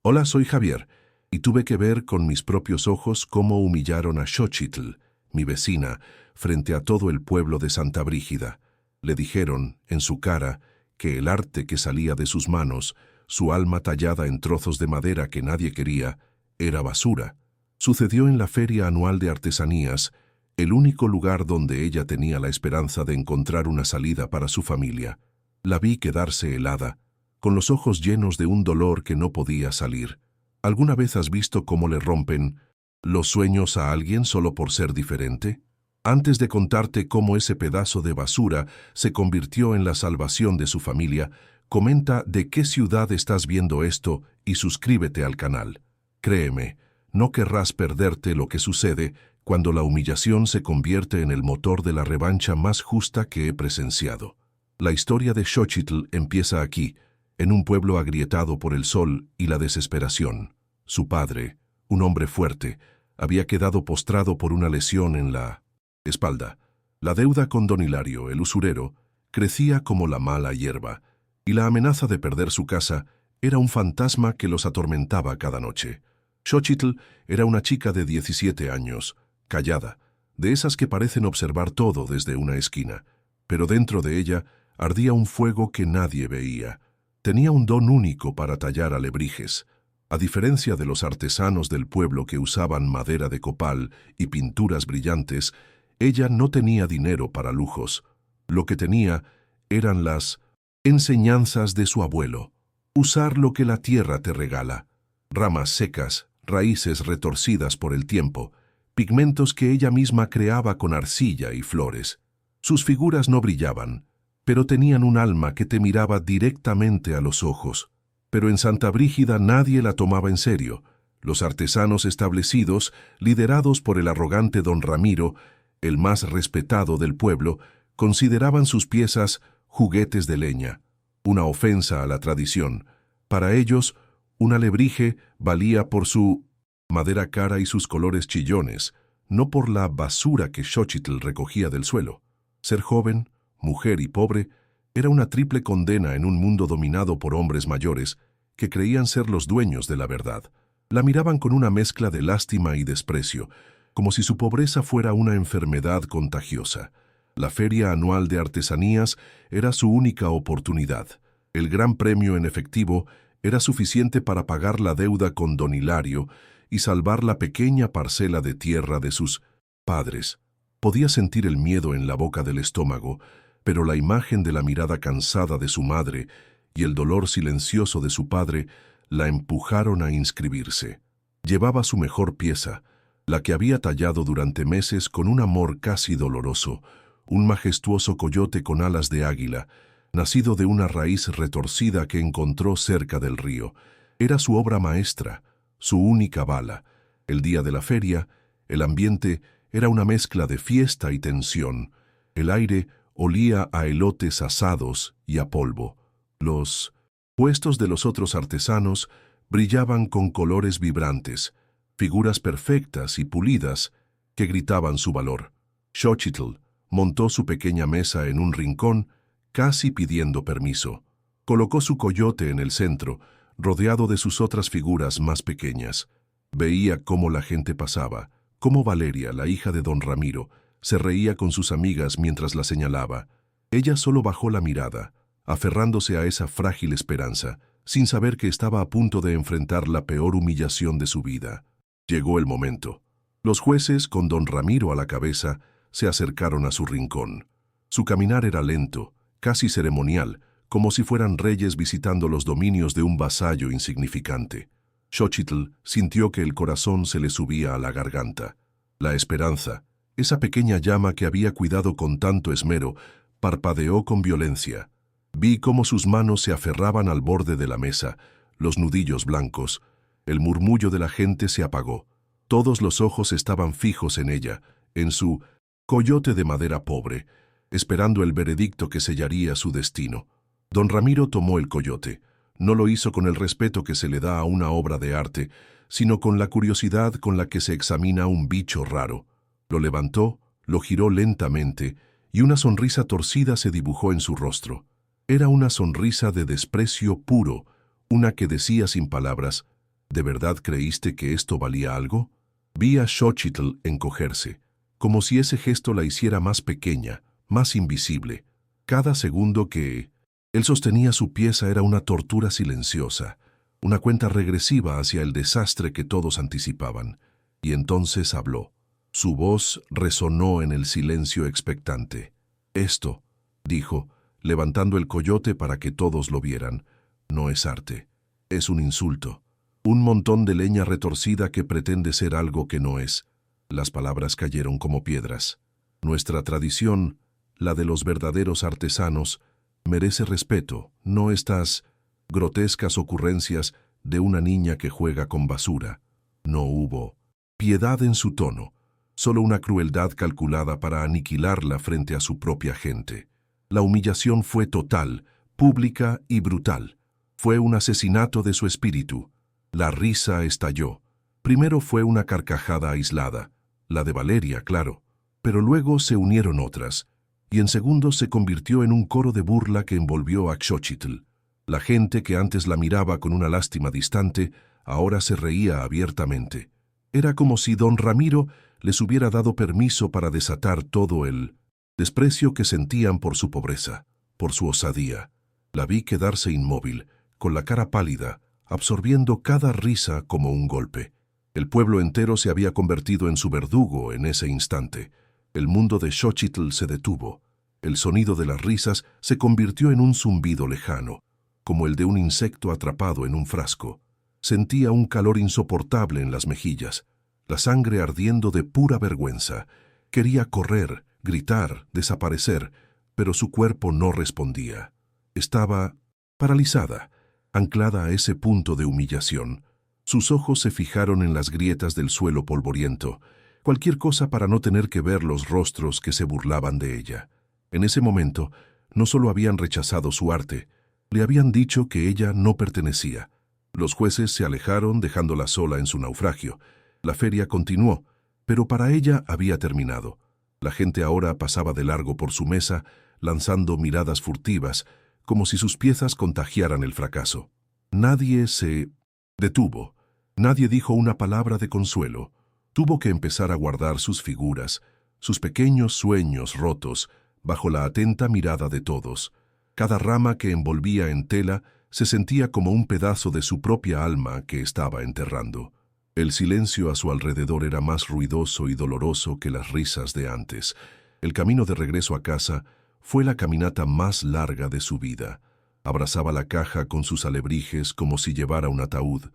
Hola, soy Javier, y tuve que ver con mis propios ojos cómo humillaron a Xochitl, mi vecina, frente a todo el pueblo de Santa Brígida. Le dijeron, en su cara, que el arte que salía de sus manos, su alma tallada en trozos de madera que nadie quería, era basura. Sucedió en la Feria Anual de Artesanías, el único lugar donde ella tenía la esperanza de encontrar una salida para su familia. La vi quedarse helada, con los ojos llenos de un dolor que no podía salir. ¿Alguna vez has visto cómo le rompen los sueños a alguien solo por ser diferente? Antes de contarte cómo ese pedazo de basura se convirtió en la salvación de su familia, comenta de qué ciudad estás viendo esto y suscríbete al canal. Créeme, no querrás perderte lo que sucede cuando la humillación se convierte en el motor de la revancha más justa que he presenciado. La historia de Xochitl empieza aquí, en un pueblo agrietado por el sol y la desesperación. Su padre, un hombre fuerte, había quedado postrado por una lesión en la espalda. La deuda con don Hilario, el usurero, crecía como la mala hierba, y la amenaza de perder su casa era un fantasma que los atormentaba cada noche. Xochitl era una chica de 17 años, callada, de esas que parecen observar todo desde una esquina, pero dentro de ella ardía un fuego que nadie veía. Tenía un don único para tallar alebrijes. A diferencia de los artesanos del pueblo que usaban madera de copal y pinturas brillantes, ella no tenía dinero para lujos. Lo que tenía eran las enseñanzas de su abuelo. Usar lo que la tierra te regala. Ramas secas, raíces retorcidas por el tiempo, pigmentos que ella misma creaba con arcilla y flores. Sus figuras no brillaban, pero tenían un alma que te miraba directamente a los ojos. Pero en Santa Brígida nadie la tomaba en serio. Los artesanos establecidos, liderados por el arrogante don Ramiro, el más respetado del pueblo, consideraban sus piezas juguetes de leña, una ofensa a la tradición. Para ellos, un alebrije valía por su madera cara y sus colores chillones, no por la basura que Xochitl recogía del suelo. Ser joven, mujer y pobre, era una triple condena en un mundo dominado por hombres mayores que creían ser los dueños de la verdad. La miraban con una mezcla de lástima y desprecio, como si su pobreza fuera una enfermedad contagiosa. La Feria Anual de Artesanías era su única oportunidad. El gran premio en efectivo era suficiente para pagar la deuda con don Hilario y salvar la pequeña parcela de tierra de sus padres. Podía sentir el miedo en la boca del estómago, pero la imagen de la mirada cansada de su madre y el dolor silencioso de su padre la empujaron a inscribirse. Llevaba su mejor pieza, la que había tallado durante meses con un amor casi doloroso, un majestuoso coyote con alas de águila, nacido de una raíz retorcida que encontró cerca del río. Era su obra maestra, su única bala. El día de la feria, el ambiente era una mezcla de fiesta y tensión. El aire olía a elotes asados y a polvo. Los puestos de los otros artesanos brillaban con colores vibrantes, figuras perfectas y pulidas que gritaban su valor. Xochitl montó su pequeña mesa en un rincón, casi pidiendo permiso. Colocó su coyote en el centro, rodeado de sus otras figuras más pequeñas. Veía cómo la gente pasaba, cómo Valeria, la hija de don Ramiro, se reía con sus amigas mientras la señalaba. Ella solo bajó la mirada, aferrándose a esa frágil esperanza, sin saber que estaba a punto de enfrentar la peor humillación de su vida. Llegó el momento. Los jueces, con don Ramiro a la cabeza, se acercaron a su rincón. Su caminar era lento, casi ceremonial, como si fueran reyes visitando los dominios de un vasallo insignificante. Xochitl sintió que el corazón se le subía a la garganta. La esperanza, esa pequeña llama que había cuidado con tanto esmero, parpadeó con violencia. Vi cómo sus manos se aferraban al borde de la mesa, los nudillos blancos. El murmullo de la gente se apagó. Todos los ojos estaban fijos en ella, en su coyote de madera pobre, esperando el veredicto que sellaría su destino. Don Ramiro tomó el coyote. No lo hizo con el respeto que se le da a una obra de arte, sino con la curiosidad con la que se examina un bicho raro. Lo levantó, lo giró lentamente, y una sonrisa torcida se dibujó en su rostro. Era una sonrisa de desprecio puro, una que decía sin palabras: ¿De verdad creíste que esto valía algo? Vi a Xochitl encogerse, como si ese gesto la hiciera más pequeña, más invisible. Cada segundo que él sostenía su pieza era una tortura silenciosa, una cuenta regresiva hacia el desastre que todos anticipaban. Y entonces habló. Su voz resonó en el silencio expectante. Esto, dijo, levantando el coyote para que todos lo vieran, no es arte, es un insulto. Un montón de leña retorcida que pretende ser algo que no es. Las palabras cayeron como piedras. Nuestra tradición, la de los verdaderos artesanos, merece respeto, no estas grotescas ocurrencias de una niña que juega con basura. No hubo piedad en su tono, solo una crueldad calculada para aniquilarla frente a su propia gente. La humillación fue total, pública y brutal. Fue un asesinato de su espíritu. La risa estalló. Primero fue una carcajada aislada, la de Valeria, claro, pero luego se unieron otras, y en segundos se convirtió en un coro de burla que envolvió a Xochitl. La gente que antes la miraba con una lástima distante, ahora se reía abiertamente. Era como si don Ramiro les hubiera dado permiso para desatar todo el desprecio que sentían por su pobreza, por su osadía. La vi quedarse inmóvil, con la cara pálida, absorbiendo cada risa como un golpe. El pueblo entero se había convertido en su verdugo en ese instante. El mundo de Xochitl se detuvo. El sonido de las risas se convirtió en un zumbido lejano, como el de un insecto atrapado en un frasco. Sentía un calor insoportable en las mejillas, la sangre ardiendo de pura vergüenza. Quería correr, gritar, desaparecer, pero su cuerpo no respondía. Estaba paralizada, anclada a ese punto de humillación. Sus ojos se fijaron en las grietas del suelo polvoriento, cualquier cosa para no tener que ver los rostros que se burlaban de ella. En ese momento, no solo habían rechazado su arte, le habían dicho que ella no pertenecía. Los jueces se alejaron dejándola sola en su naufragio. La feria continuó, pero para ella había terminado. La gente ahora pasaba de largo por su mesa, lanzando miradas furtivas, como si sus piezas contagiaran el fracaso. Nadie se detuvo. Nadie dijo una palabra de consuelo. Tuvo que empezar a guardar sus figuras, sus pequeños sueños rotos, bajo la atenta mirada de todos. Cada rama que envolvía en tela se sentía como un pedazo de su propia alma que estaba enterrando. El silencio a su alrededor era más ruidoso y doloroso que las risas de antes. El camino de regreso a casa fue la caminata más larga de su vida. Abrazaba la caja con sus alebrijes como si llevara un ataúd.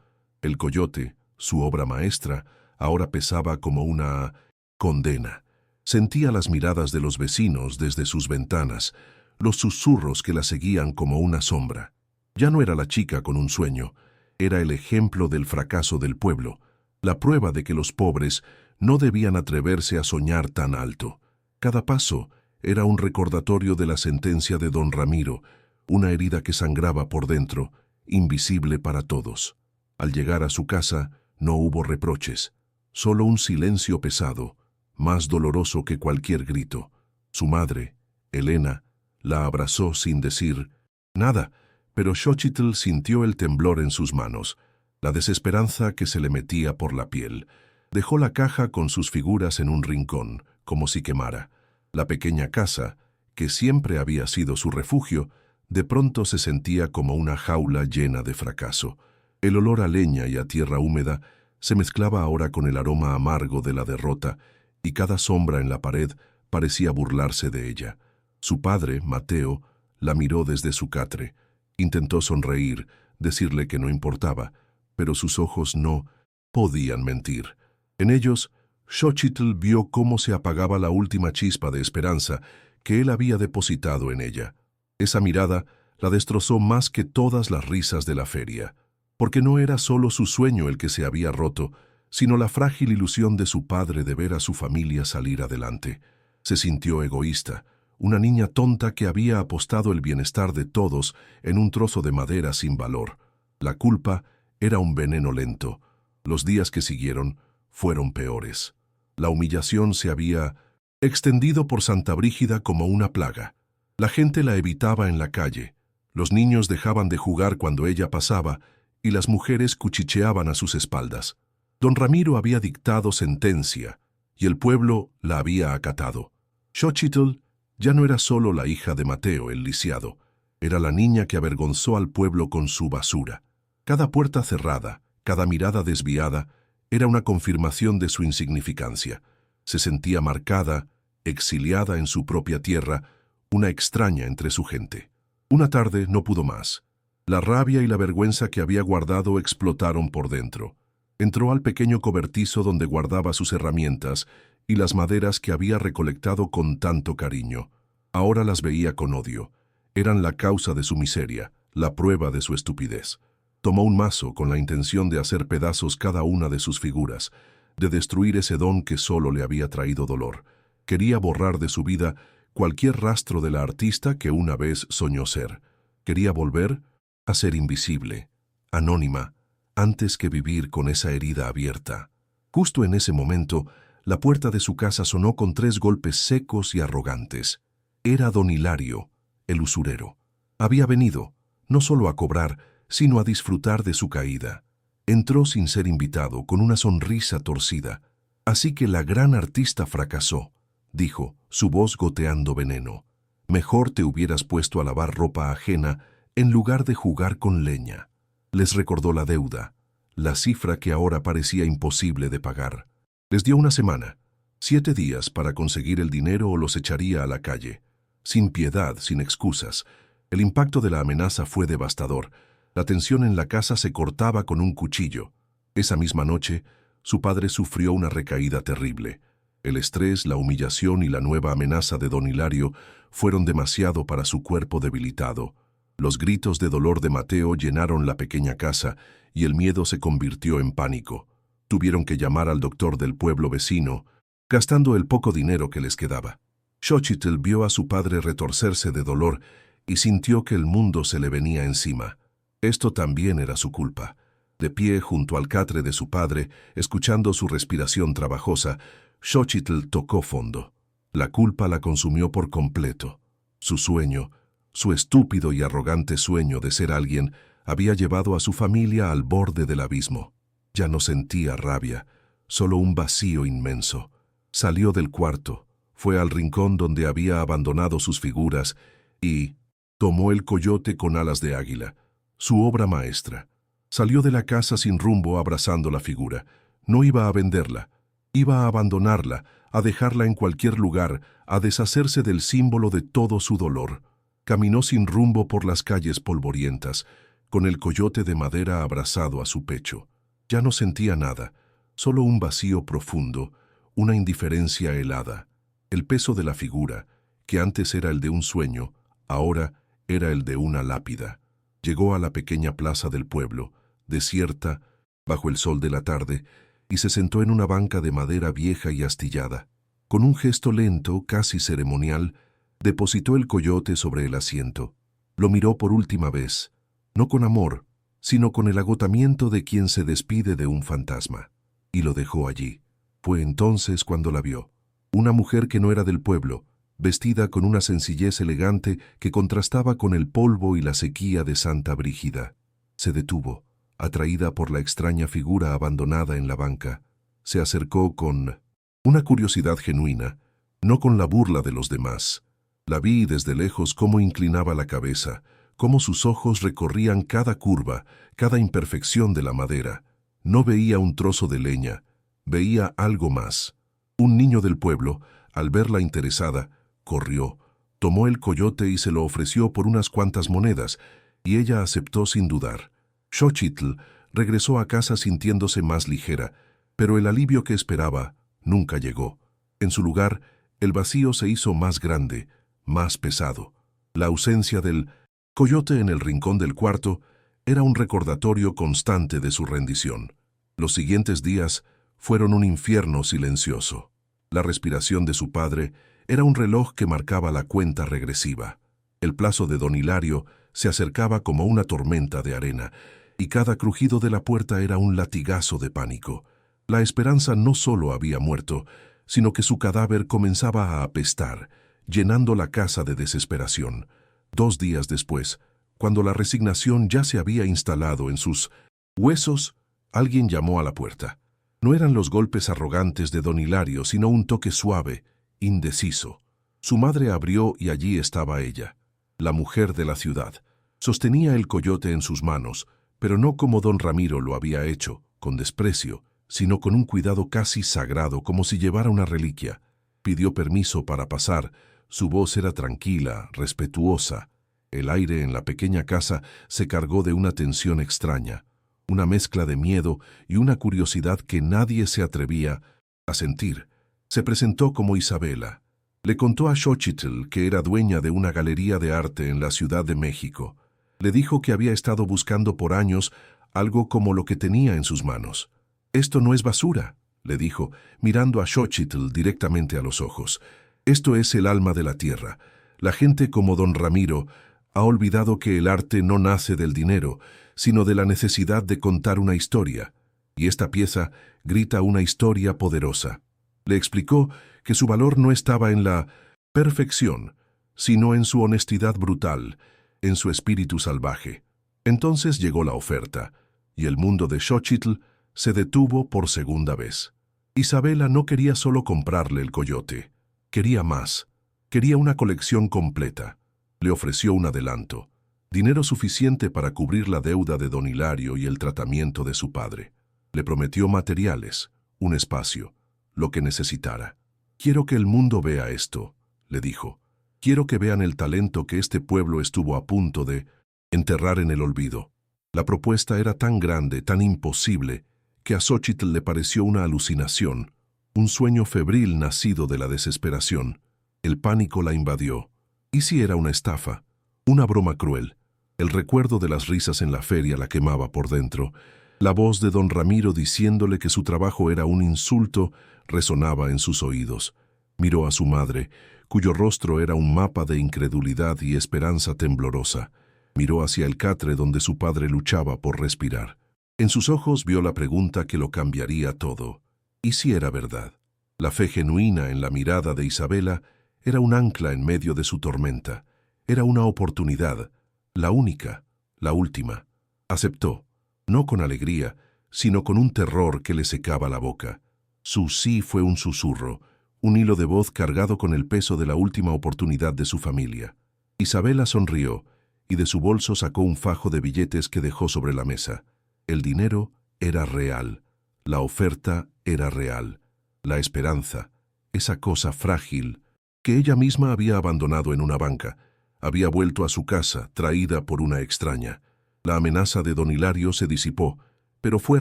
El coyote, su obra maestra, ahora pesaba como una condena. Sentía las miradas de los vecinos desde sus ventanas, los susurros que la seguían como una sombra. Ya no era la chica con un sueño, era el ejemplo del fracaso del pueblo, la prueba de que los pobres no debían atreverse a soñar tan alto. Cada paso era un recordatorio de la sentencia de don Ramiro, una herida que sangraba por dentro, invisible para todos. Al llegar a su casa no hubo reproches, solo un silencio pesado, más doloroso que cualquier grito. Su madre, Elena, la abrazó sin decir nada, pero Xochitl sintió el temblor en sus manos, la desesperanza que se le metía por la piel. Dejó la caja con sus figuras en un rincón, como si quemara. La pequeña casa, que siempre había sido su refugio, de pronto se sentía como una jaula llena de fracaso. El olor a leña y a tierra húmeda se mezclaba ahora con el aroma amargo de la derrota, y cada sombra en la pared parecía burlarse de ella. Su padre, Mateo, la miró desde su catre. Intentó sonreír, decirle que no importaba, pero sus ojos no podían mentir. En ellos, Xochitl vio cómo se apagaba la última chispa de esperanza que él había depositado en ella. Esa mirada la destrozó más que todas las risas de la feria, porque no era solo su sueño el que se había roto, sino la frágil ilusión de su padre de ver a su familia salir adelante. Se sintió egoísta, una niña tonta que había apostado el bienestar de todos en un trozo de madera sin valor. La culpa era un veneno lento. Los días que siguieron fueron peores. La humillación se había extendido por Santa Brígida como una plaga. La gente la evitaba en la calle. Los niños dejaban de jugar cuando ella pasaba y las mujeres cuchicheaban a sus espaldas. Don Ramiro había dictado sentencia, y el pueblo la había acatado. Xochitl ya no era solo la hija de Mateo, el lisiado, era la niña que avergonzó al pueblo con su basura. Cada puerta cerrada, cada mirada desviada, era una confirmación de su insignificancia. Se sentía marcada, exiliada en su propia tierra, una extraña entre su gente. Una tarde no pudo más. La rabia y la vergüenza que había guardado explotaron por dentro. Entró al pequeño cobertizo donde guardaba sus herramientas y las maderas que había recolectado con tanto cariño. Ahora las veía con odio. Eran la causa de su miseria, la prueba de su estupidez. Tomó un mazo con la intención de hacer pedazos cada una de sus figuras, de destruir ese don que solo le había traído dolor. Quería borrar de su vida cualquier rastro de la artista que una vez soñó ser. Quería volver a ser invisible, anónima, antes que vivir con esa herida abierta. Justo en ese momento, la puerta de su casa sonó con 3 golpes secos y arrogantes. Era don Hilario, el usurero. Había venido, no solo a cobrar, sino a disfrutar de su caída. Entró sin ser invitado, con una sonrisa torcida. Así que la gran artista fracasó, dijo, su voz goteando veneno. Mejor te hubieras puesto a lavar ropa ajena en lugar de jugar con leña. Les recordó la deuda, la cifra que ahora parecía imposible de pagar. Les dio una semana, 7 días para conseguir el dinero o los echaría a la calle. Sin piedad, sin excusas. El impacto de la amenaza fue devastador. La tensión en la casa se cortaba con un cuchillo. Esa misma noche, su padre sufrió una recaída terrible. El estrés, la humillación y la nueva amenaza de don Hilario fueron demasiado para su cuerpo debilitado. Los gritos de dolor de Mateo llenaron la pequeña casa y el miedo se convirtió en pánico. Tuvieron que llamar al doctor del pueblo vecino, gastando el poco dinero que les quedaba. Xochitl vio a su padre retorcerse de dolor y sintió que el mundo se le venía encima. Esto también era su culpa. De pie junto al catre de su padre, escuchando su respiración trabajosa, Xochitl tocó fondo. La culpa la consumió por completo. Su sueño, su estúpido y arrogante sueño de ser alguien, había llevado a su familia al borde del abismo. Ya no sentía rabia, solo un vacío inmenso. Salió del cuarto, fue al rincón donde había abandonado sus figuras y tomó el coyote con alas de águila, su obra maestra. Salió de la casa sin rumbo abrazando la figura. No iba a venderla, iba a abandonarla, a dejarla en cualquier lugar, a deshacerse del símbolo de todo su dolor. Caminó sin rumbo por las calles polvorientas, con el coyote de madera abrazado a su pecho. Ya no sentía nada, solo un vacío profundo, una indiferencia helada. El peso de la figura, que antes era el de un sueño, ahora era el de una lápida. Llegó a la pequeña plaza del pueblo, desierta, bajo el sol de la tarde, y se sentó en una banca de madera vieja y astillada. Con un gesto lento, casi ceremonial, depositó el coyote sobre el asiento. Lo miró por última vez, no con amor, sino con el agotamiento de quien se despide de un fantasma. Y lo dejó allí. Fue entonces cuando la vio. Una mujer que no era del pueblo, vestida con una sencillez elegante que contrastaba con el polvo y la sequía de Santa Brígida. Se detuvo, atraída por la extraña figura abandonada en la banca. Se acercó con una curiosidad genuina, no con la burla de los demás. La vi desde lejos cómo inclinaba la cabeza, cómo sus ojos recorrían cada curva, cada imperfección de la madera. No veía un trozo de leña, veía algo más. Un niño del pueblo, al verla interesada, corrió, tomó el coyote y se lo ofreció por unas cuantas monedas, y ella aceptó sin dudar. Xochitl regresó a casa sintiéndose más ligera, pero el alivio que esperaba nunca llegó. En su lugar, el vacío se hizo más grande, más pesado. La ausencia del coyote en el rincón del cuarto era un recordatorio constante de su rendición. Los siguientes días fueron un infierno silencioso. La respiración de su padre era un reloj que marcaba la cuenta regresiva. El plazo de don Hilario se acercaba como una tormenta de arena, y cada crujido de la puerta era un latigazo de pánico. La esperanza no solo había muerto, sino que su cadáver comenzaba a apestar, llenando la casa de desesperación. 2 días después, cuando la resignación ya se había instalado en sus Huesos, alguien llamó a la puerta. No eran los golpes arrogantes de don Hilario, sino un toque suave, indeciso. Su madre abrió y allí estaba ella, la mujer de la ciudad. Sostenía el coyote en sus manos, pero no como don Ramiro lo había hecho, con desprecio, sino con un cuidado casi sagrado, como si llevara una reliquia. Pidió permiso para pasar. Su voz era tranquila, respetuosa. El aire en la pequeña casa se cargó de una tensión extraña, una mezcla de miedo y una curiosidad que nadie se atrevía a sentir. Se presentó como Isabela. Le contó a Xochitl que era dueña de una galería de arte en la Ciudad de México. Le dijo que había estado buscando por años algo como lo que tenía en sus manos. «Esto no es basura», le dijo, mirando a Xochitl directamente a los ojos. «Esto es el alma de la tierra. La gente como don Ramiro ha olvidado que el arte no nace del dinero, sino de la necesidad de contar una historia. Y esta pieza grita una historia poderosa». Le explicó que su valor no estaba en la perfección, sino en su honestidad brutal, en su espíritu salvaje. Entonces llegó la oferta, y el mundo de Xochitl se detuvo por segunda vez. Isabela no quería solo comprarle el coyote, quería más, quería una colección completa. Le ofreció un adelanto, dinero suficiente para cubrir la deuda de don Hilario y el tratamiento de su padre. Le prometió materiales, un espacio, lo que necesitara. «Quiero que el mundo vea esto», le dijo. «Quiero que vean el talento que este pueblo estuvo a punto de enterrar en el olvido». La propuesta era tan grande, tan imposible, que a Xochitl le pareció una alucinación, un sueño febril nacido de la desesperación. El pánico la invadió. ¿Y si era una estafa? Una broma cruel. El recuerdo de las risas en la feria la quemaba por dentro. La voz de don Ramiro diciéndole que su trabajo era un insulto resonaba en sus oídos. Miró a su madre, cuyo rostro era un mapa de incredulidad y esperanza temblorosa. Miró hacia el catre donde su padre luchaba por respirar. En sus ojos vio la pregunta que lo cambiaría todo. ¿Y si era verdad? La fe genuina en la mirada de Isabela era un ancla en medio de su tormenta. Era una oportunidad, la única, la última. Aceptó, no con alegría, sino con un terror que le secaba la boca. Su sí fue un susurro, un hilo de voz cargado con el peso de la última oportunidad de su familia. Isabela sonrió y de su bolso sacó un fajo de billetes que dejó sobre la mesa. El dinero era real, la oferta era real, la esperanza, esa cosa frágil que ella misma había abandonado en una banca, había vuelto a su casa, traída por una extraña. La amenaza de don Hilario se disipó, pero fue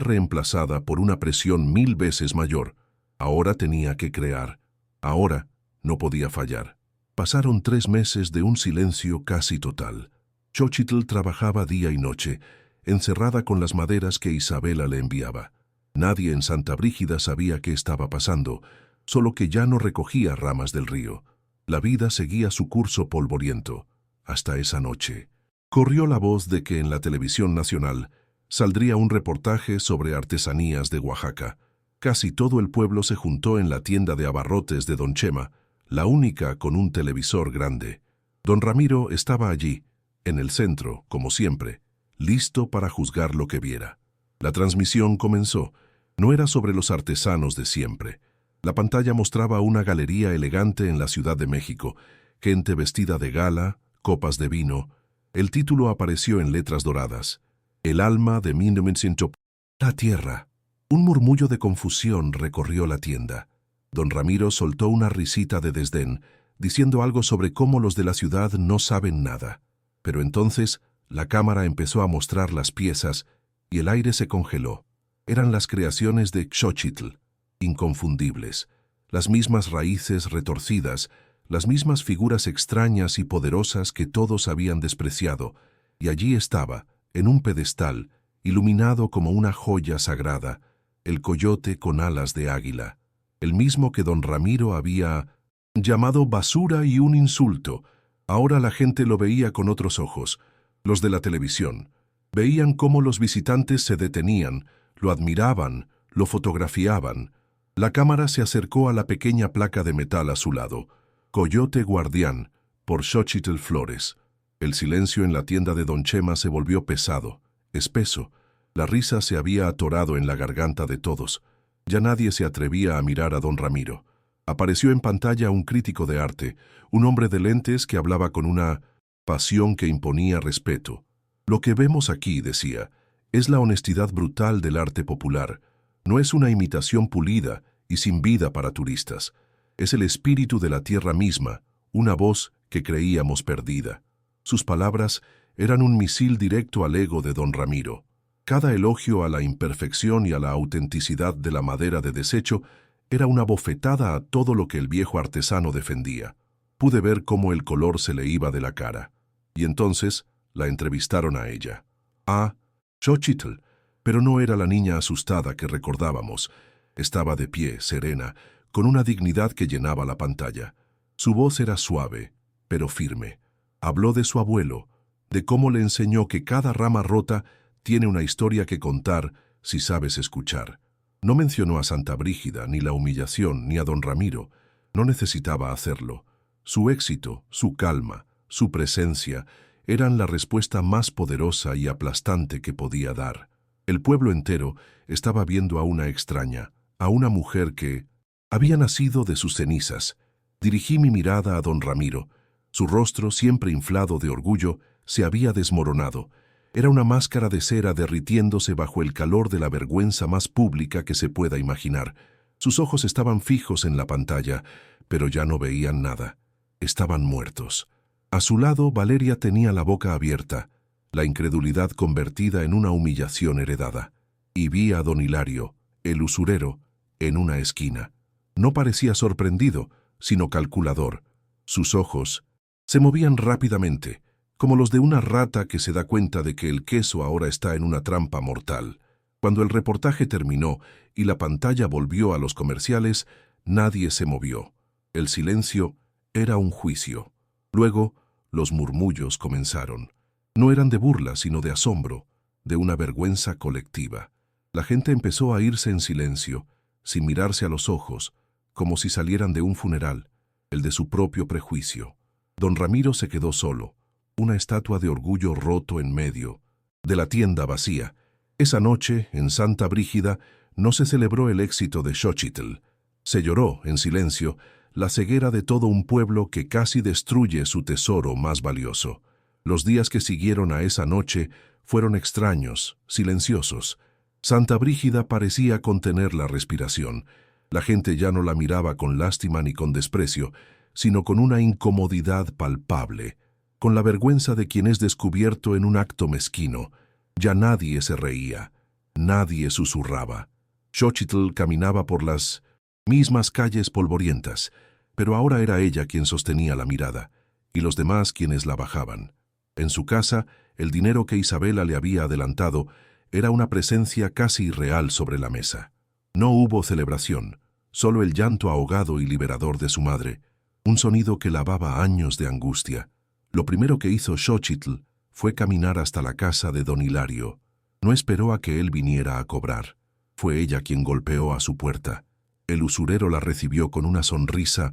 reemplazada por una presión 1000 veces mayor. Ahora tenía que crear. Ahora no podía fallar. Pasaron 3 meses de un silencio casi total. Xochitl trabajaba día y noche, encerrada con las maderas que Isabela le enviaba. Nadie en Santa Brígida sabía qué estaba pasando, solo que ya no recogía ramas del río. La vida seguía su curso polvoriento, hasta esa noche. Corrió la voz de que en la televisión nacional saldría un reportaje sobre artesanías de Oaxaca. Casi todo el pueblo se juntó en la tienda de abarrotes de don Chema, la única con un televisor grande. Don Ramiro estaba allí, en el centro, como siempre, listo para juzgar lo que viera. La transmisión comenzó. No era sobre los artesanos de siempre. La pantalla mostraba una galería elegante en la Ciudad de México, gente vestida de gala, copas de vino. El título apareció en letras doradas. El alma de 1900. La tierra. Un murmullo de confusión recorrió la tienda. Don Ramiro soltó una risita de desdén, diciendo algo sobre cómo los de la ciudad no saben nada. Pero entonces la cámara empezó a mostrar las piezas y el aire se congeló. Eran las creaciones de Xochitl, inconfundibles, las mismas raíces retorcidas, las mismas figuras extrañas y poderosas que todos habían despreciado, y allí estaba, en un pedestal, iluminado como una joya sagrada, el coyote con alas de águila, el mismo que don Ramiro había llamado basura y un insulto. Ahora la gente lo veía con otros ojos, los de la televisión. Veían cómo los visitantes se detenían, lo admiraban, lo fotografiaban. La cámara se acercó a la pequeña placa de metal a su lado. Coyote Guardián, por Xochitl Flores. El silencio en la tienda de don Chema se volvió pesado, espeso. La risa se había atorado en la garganta de todos. Ya nadie se atrevía a mirar a don Ramiro. Apareció en pantalla un crítico de arte, un hombre de lentes que hablaba con una pasión que imponía respeto. Lo que vemos aquí, decía, es la honestidad brutal del arte popular. No es una imitación pulida y sin vida para turistas. Es el espíritu de la tierra misma, una voz que creíamos perdida. Sus palabras eran un misil directo al ego de don Ramiro. Cada elogio a la imperfección y a la autenticidad de la madera de desecho era una bofetada a todo lo que el viejo artesano defendía. Pude ver cómo el color se le iba de la cara. Y entonces la entrevistaron a ella. Ah, Xochitl, pero no era la niña asustada que recordábamos. Estaba de pie, serena, con una dignidad que llenaba la pantalla. Su voz era suave, pero firme. Habló de su abuelo, de cómo le enseñó que cada rama rota tiene una historia que contar si sabes escuchar. No mencionó a Santa Brígida, ni la humillación, ni a don Ramiro. No necesitaba hacerlo. Su éxito, su calma, su presencia eran la respuesta más poderosa y aplastante que podía dar. El pueblo entero estaba viendo a una extraña, a una mujer que había nacido de sus cenizas. Dirigí mi mirada a don Ramiro. Su rostro, siempre inflado de orgullo, se había desmoronado. Era una máscara de cera derritiéndose bajo el calor de la vergüenza más pública que se pueda imaginar. Sus ojos estaban fijos en la pantalla, pero ya no veían nada. Estaban muertos. A su lado, Valeria tenía la boca abierta, la incredulidad convertida en una humillación heredada. Y vi a don Hilario, el usurero, en una esquina. No parecía sorprendido, sino calculador. Sus ojos se movían rápidamente, como los de una rata que se da cuenta de que el queso ahora está en una trampa mortal. Cuando el reportaje terminó y la pantalla volvió a los comerciales, nadie se movió. El silencio era un juicio. Luego, los murmullos comenzaron. No eran de burla, sino de asombro, de una vergüenza colectiva. La gente empezó a irse en silencio, sin mirarse a los ojos, como si salieran de un funeral, el de su propio prejuicio. Don Ramiro se quedó solo, una estatua de orgullo roto en medio, de la tienda vacía. Esa noche, en Santa Brígida, no se celebró el éxito de Xochitl. Se lloró, en silencio, la ceguera de todo un pueblo que casi destruye su tesoro más valioso. Los días que siguieron a esa noche fueron extraños, silenciosos. Santa Brígida parecía contener la respiración. La gente ya no la miraba con lástima ni con desprecio, sino con una incomodidad palpable, con la vergüenza de quien es descubierto en un acto mezquino. Ya nadie se reía, nadie susurraba. Xochitl caminaba por las mismas calles polvorientas, pero ahora era ella quien sostenía la mirada, y los demás quienes la bajaban. En su casa, el dinero que Isabela le había adelantado era una presencia casi irreal sobre la mesa. No hubo celebración, solo el llanto ahogado y liberador de su madre, un sonido que lavaba años de angustia. Lo primero que hizo Xochitl fue caminar hasta la casa de don Hilario. No esperó a que él viniera a cobrar. Fue ella quien golpeó a su puerta. El usurero la recibió con una sonrisa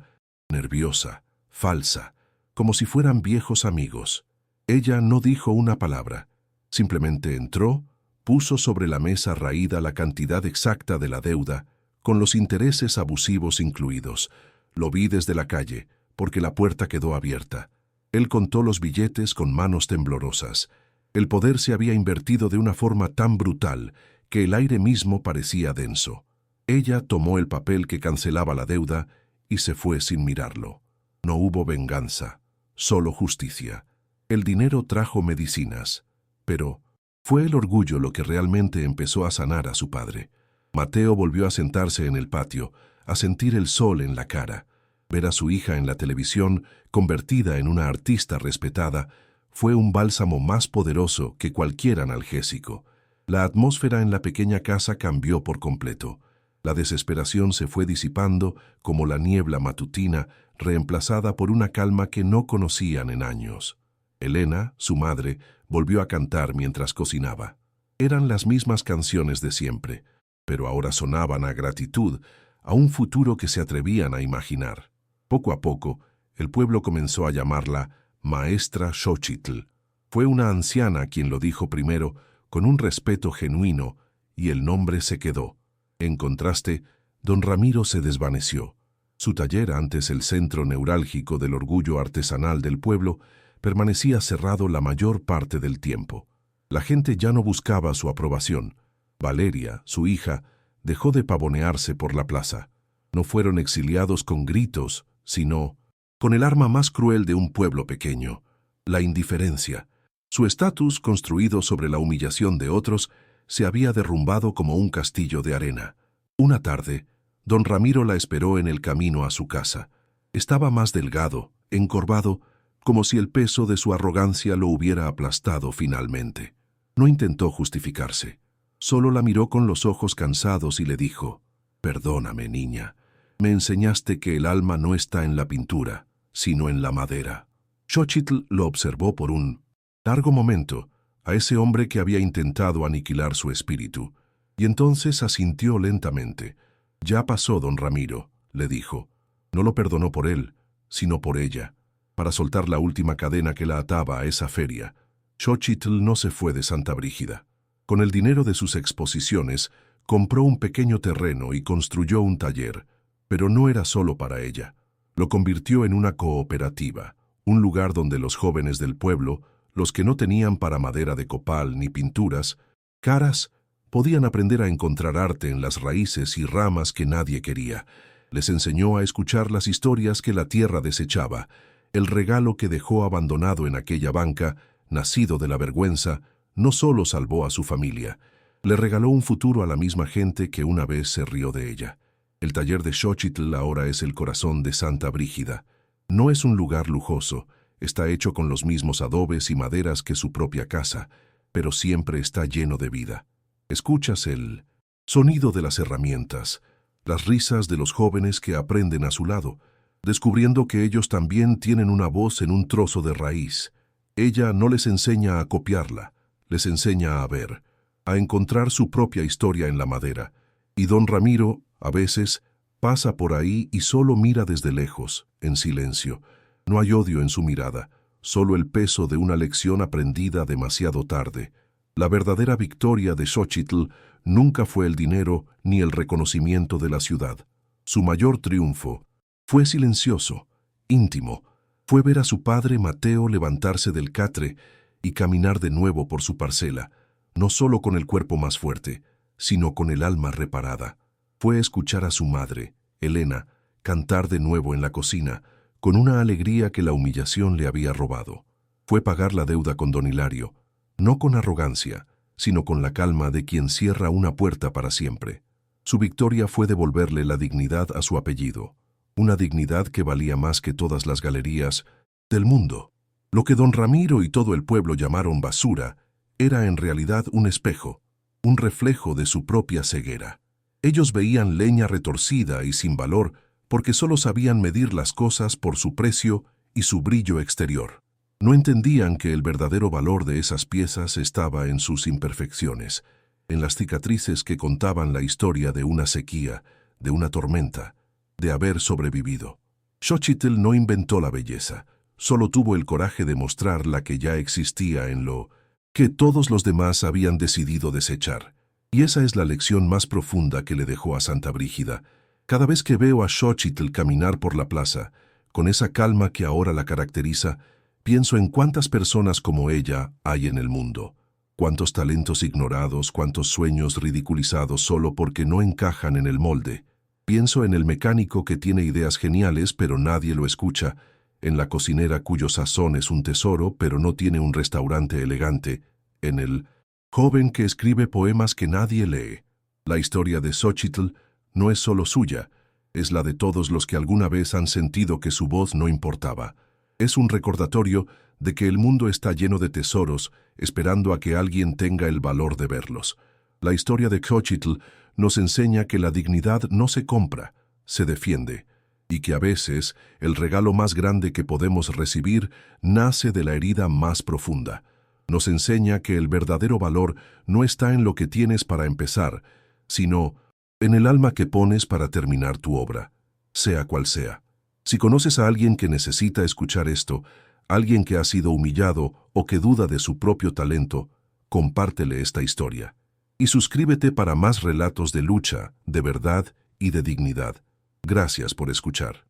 nerviosa, falsa, como si fueran viejos amigos. Ella no dijo una palabra. Simplemente entró, puso sobre la mesa raída la cantidad exacta de la deuda, con los intereses abusivos incluidos. Lo vi desde la calle, porque la puerta quedó abierta. Él contó los billetes con manos temblorosas. El poder se había invertido de una forma tan brutal que el aire mismo parecía denso. Ella tomó el papel que cancelaba la deuda y se fue sin mirarlo. No hubo venganza, solo justicia. El dinero trajo medicinas, pero fue el orgullo lo que realmente empezó a sanar a su padre. Mateo volvió a sentarse en el patio, a sentir el sol en la cara. Ver a su hija en la televisión, convertida en una artista respetada, fue un bálsamo más poderoso que cualquier analgésico. La atmósfera en la pequeña casa cambió por completo. La desesperación se fue disipando como la niebla matutina, reemplazada por una calma que no conocían en años. Elena, su madre, volvió a cantar mientras cocinaba. Eran las mismas canciones de siempre, pero ahora sonaban a gratitud, a un futuro que se atrevían a imaginar. Poco a poco, el pueblo comenzó a llamarla Maestra Xochitl. Fue una anciana quien lo dijo primero, con un respeto genuino, y el nombre se quedó. En contraste, don Ramiro se desvaneció. Su taller, antes el centro neurálgico del orgullo artesanal del pueblo, permanecía cerrado la mayor parte del tiempo. La gente ya no buscaba su aprobación. Valeria, su hija, dejó de pavonearse por la plaza. No fueron exiliados con gritos, sino con el arma más cruel de un pueblo pequeño, la indiferencia. Su estatus, construido sobre la humillación de otros, se había derrumbado como un castillo de arena. Una tarde, don Ramiro la esperó en el camino a su casa. Estaba más delgado, encorvado, como si el peso de su arrogancia lo hubiera aplastado finalmente. No intentó justificarse. Solo la miró con los ojos cansados y le dijo: «Perdóname, niña. Me enseñaste que el alma no está en la pintura, sino en la madera». Xochitl lo observó por un largo momento, a ese hombre que había intentado aniquilar su espíritu, y entonces asintió lentamente. «Ya pasó, don Ramiro», le dijo. No lo perdonó por él, sino por ella. Para soltar la última cadena que la ataba a esa feria, Xochitl no se fue de Santa Brígida. Con el dinero de sus exposiciones, compró un pequeño terreno y construyó un taller, pero no era solo para ella. Lo convirtió en una cooperativa, un lugar donde los jóvenes del pueblo, los que no tenían para madera de copal ni pinturas caras, podían aprender a encontrar arte en las raíces y ramas que nadie quería. Les enseñó a escuchar las historias que la tierra desechaba, el regalo que dejó abandonado en aquella banca, nacido de la vergüenza, no solo salvó a su familia, le regaló un futuro a la misma gente que una vez se rió de ella. El taller de Xochitl ahora es el corazón de Santa Brígida. No es un lugar lujoso, está hecho con los mismos adobes y maderas que su propia casa, pero siempre está lleno de vida. Escuchas el sonido de las herramientas, las risas de los jóvenes que aprenden a su lado, descubriendo que ellos también tienen una voz en un trozo de raíz. Ella no les enseña a copiarla, les enseña a ver, a encontrar su propia historia en la madera. Y don Ramiro, a veces, pasa por ahí y solo mira desde lejos, en silencio. No hay odio en su mirada, solo el peso de una lección aprendida demasiado tarde. La verdadera victoria de Xochitl nunca fue el dinero ni el reconocimiento de la ciudad. Su mayor triunfo fue silencioso, íntimo. Fue ver a su padre Mateo levantarse del catre y caminar de nuevo por su parcela, no solo con el cuerpo más fuerte, sino con el alma reparada. Fue escuchar a su madre, Elena, cantar de nuevo en la cocina, con una alegría que la humillación le había robado. Fue pagar la deuda con don Hilario, no con arrogancia, sino con la calma de quien cierra una puerta para siempre. Su victoria fue devolverle la dignidad a su apellido, una dignidad que valía más que todas las galerías del mundo. Lo que don Ramiro y todo el pueblo llamaron basura era en realidad un espejo, un reflejo de su propia ceguera. Ellos veían leña retorcida y sin valor porque solo sabían medir las cosas por su precio y su brillo exterior. No entendían que el verdadero valor de esas piezas estaba en sus imperfecciones, en las cicatrices que contaban la historia de una sequía, de una tormenta, de haber sobrevivido. Xochitl no inventó la belleza, solo tuvo el coraje de mostrar la que ya existía en lo que todos los demás habían decidido desechar. Y esa es la lección más profunda que le dejó a Santa Brígida. Cada vez que veo a Xochitl caminar por la plaza, con esa calma que ahora la caracteriza, pienso en cuántas personas como ella hay en el mundo. Cuántos talentos ignorados, cuántos sueños ridiculizados solo porque no encajan en el molde. Pienso en el mecánico que tiene ideas geniales pero nadie lo escucha, en la cocinera cuyo sazón es un tesoro pero no tiene un restaurante elegante, en el joven que escribe poemas que nadie lee. La historia de Xochitl no es solo suya, es la de todos los que alguna vez han sentido que su voz no importaba. Es un recordatorio de que el mundo está lleno de tesoros, esperando a que alguien tenga el valor de verlos. La historia de Xochitl nos enseña que la dignidad no se compra, se defiende, y que a veces el regalo más grande que podemos recibir nace de la herida más profunda. Nos enseña que el verdadero valor no está en lo que tienes para empezar, sino en el alma que pones para terminar tu obra, sea cual sea. Si conoces a alguien que necesita escuchar esto, alguien que ha sido humillado o que duda de su propio talento, compártele esta historia. Y suscríbete para más relatos de lucha, de verdad y de dignidad. Gracias por escuchar.